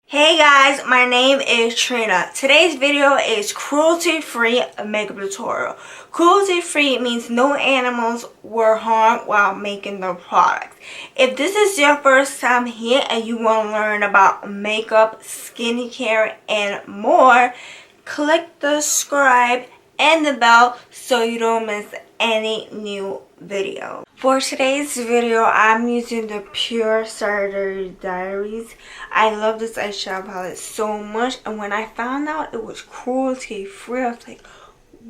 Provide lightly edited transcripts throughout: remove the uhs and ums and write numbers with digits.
Hey guys, my name is Trina. Today's video is cruelty-free makeup tutorial. Cruelty-free means no animals were harmed while making the product. If this is your first time here and you want to learn about makeup, skincare, and more, click the subscribe and the bell so you don't miss any new video. For today's video, I'm using the Pure Cider Diaries. I love this eyeshadow palette so much, and when I found out it was cruelty free, I was like,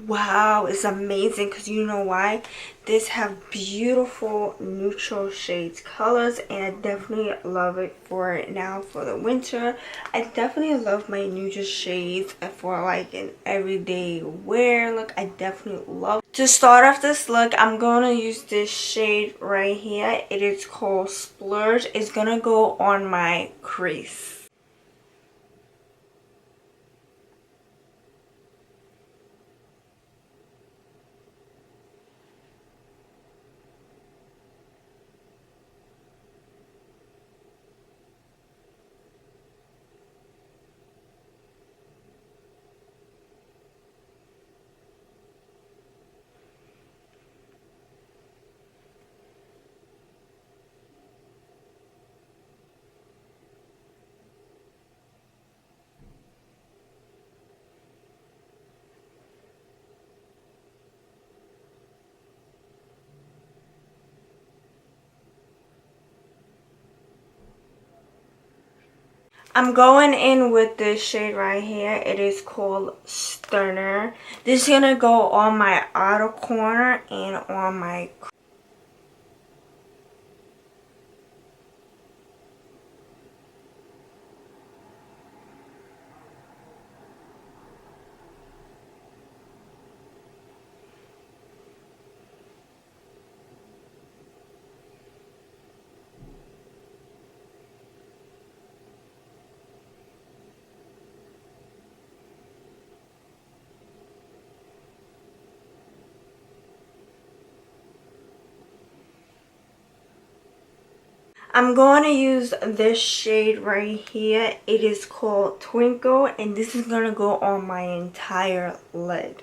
wow, it's amazing. Because you know why? This have beautiful neutral shades colors, and I definitely love it for now for the winter. I definitely love my neutral shades for like an everyday wear look. I definitely love. To start off this look, I'm gonna use this shade right here. It is called Splurge. It's gonna go on my crease. I'm going in with this shade right here. It is called Stunner. This is gonna go on my outer corner and on my I'm going to use this shade right here. It is called Twinkle, and this is going to go on my entire lid.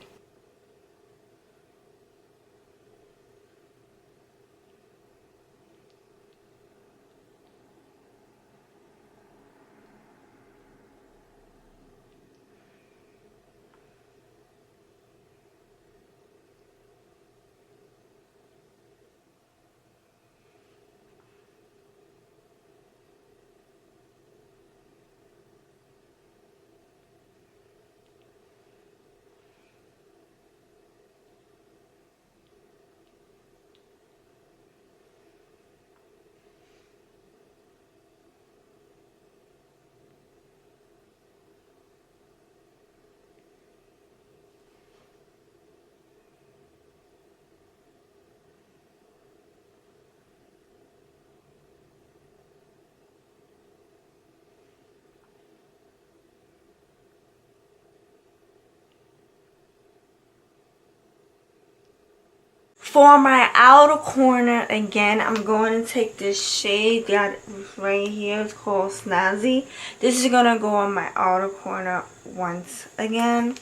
For my outer corner, again, I'm going to take this shade that right here. It's called Snazzy. This is going to go on my outer corner once again.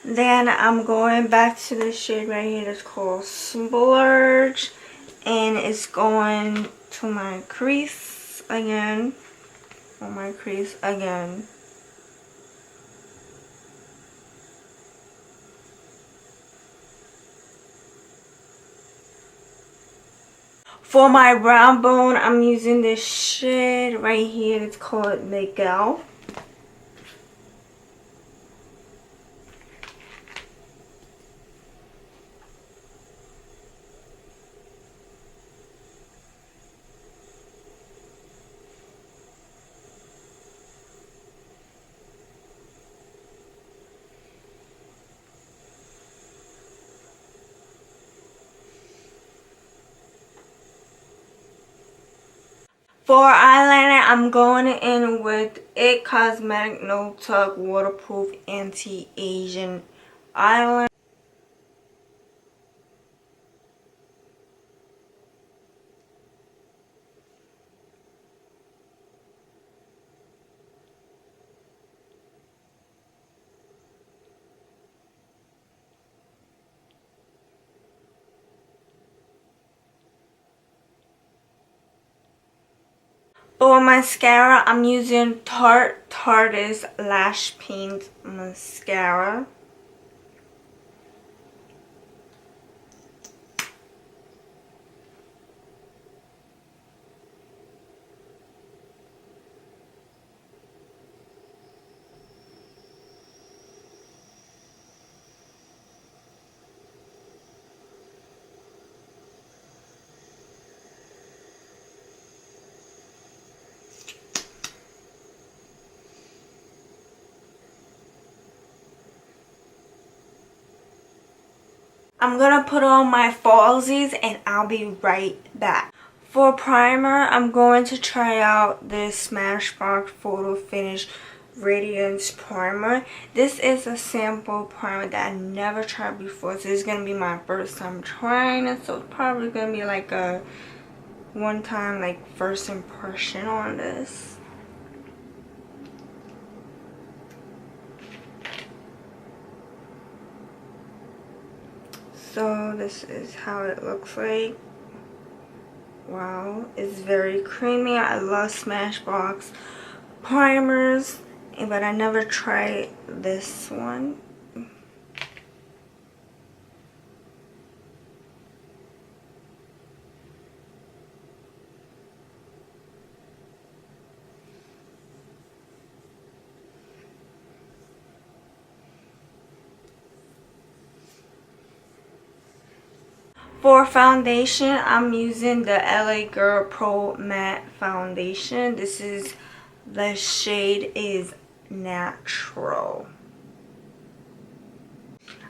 Then I'm going back to the shade right here that's called Splurge, and it's going to my crease again, on my crease again. For my brown bone, I'm using this shade right here. It's called Miguel. For eyeliner, I'm going in with Cosmetics No Tug Waterproof Anti-Aging Eyeliner. For mascara, I'm using Tarte's Lash Paint Mascara. I'm gonna put on my falsies and I'll be right back. For primer, I'm going to try out this Smashbox Photo Finish Radiance primer. This is a sample primer that I never tried before, so this is gonna be my first time trying it. So it's probably gonna be like a one-time like first impression on this. So this is how it looks like. Wow, it's very creamy. I love Smashbox primers, but I never tried this one. For foundation, I'm using the LA Girl Pro Matte Foundation. The shade is Natural.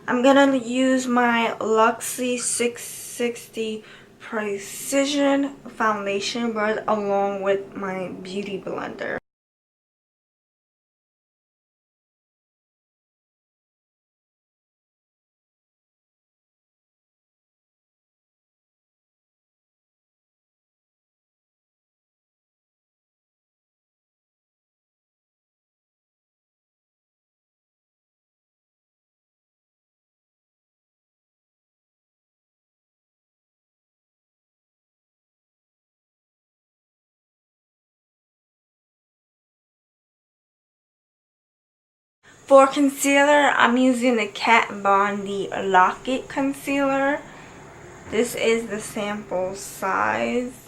I'm gonna use my Luxie 660 Precision Foundation brush along with my Beauty Blender. For concealer, I'm using the Kat Von D Lock-It Concealer. This is the sample size.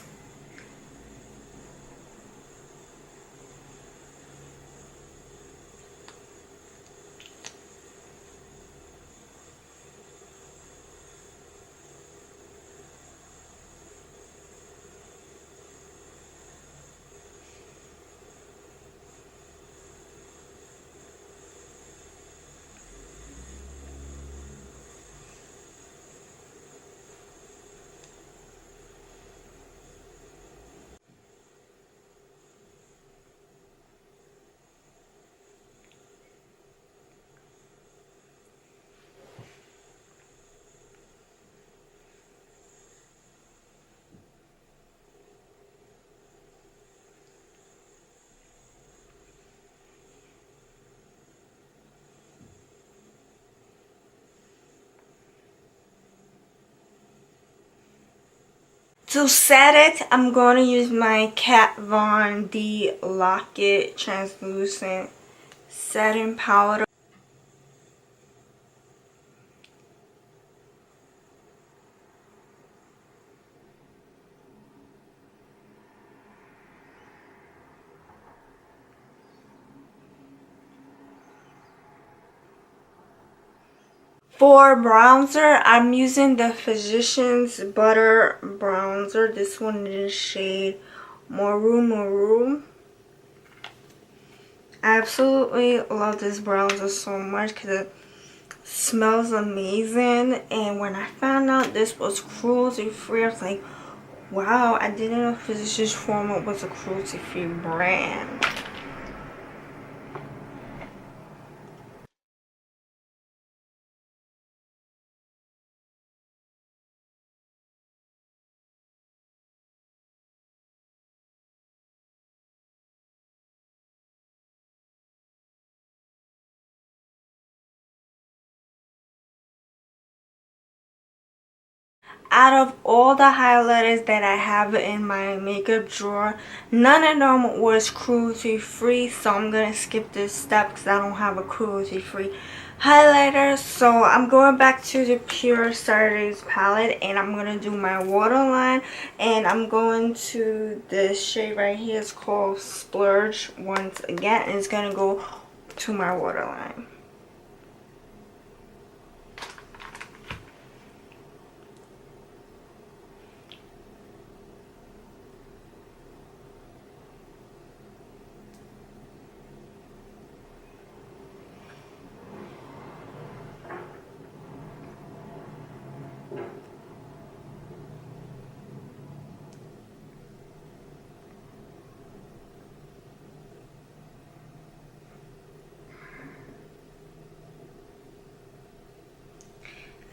To set it, I'm going to use my Kat Von D Lock-It Translucent Setting Powder. For bronzer, I'm using the Physicans Butter Bronzer. This one is the shade Maroon. I absolutely love this bronzer so much because it smells amazing. And when I found out this was cruelty free, I was like, wow, I didn't know Physicians Formula was a cruelty free brand. Out of all the highlighters that I have in my makeup drawer, none of them was cruelty free, so I'm gonna skip this step because I don't have a cruelty free highlighter. So I'm going back to the Pure Saturdays palette and I'm gonna do my waterline, and I'm going to this shade right here. It's called Splurge once again, and it's gonna go to my waterline.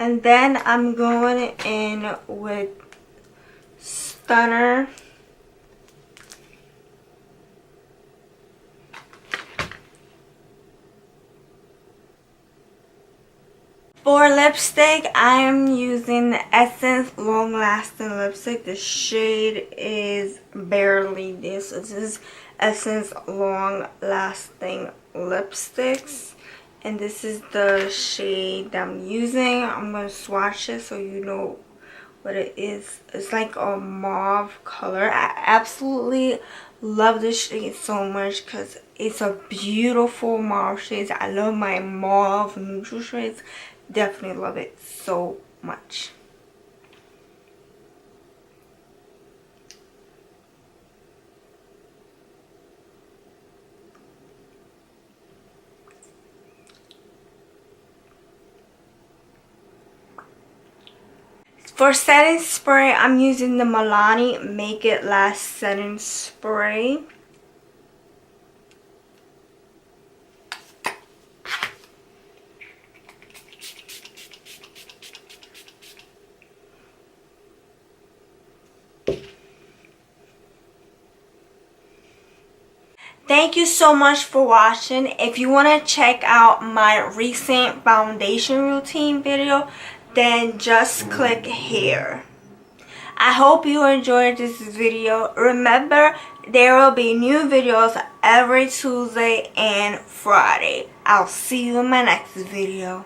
And then I'm going in with Stunner. For lipstick, I am using the Essence Long Lasting Lipstick. The shade is Barely This. This is Essence Long Lasting Lipsticks. And this is the shade that I'm using. I'm going to swatch it so you know what it is. It's like a mauve color. I absolutely love this shade so much because it's a beautiful mauve shade. I love my mauve neutral shades. Definitely love it so much. For setting spray, I'm using the Milani Make It Last setting spray. Thank you so much for watching. If you want to check out my recent foundation routine video, then just click here. I hope you enjoyed this video. Remember, there will be new videos every Tuesday and Friday. I'll see you in my next video.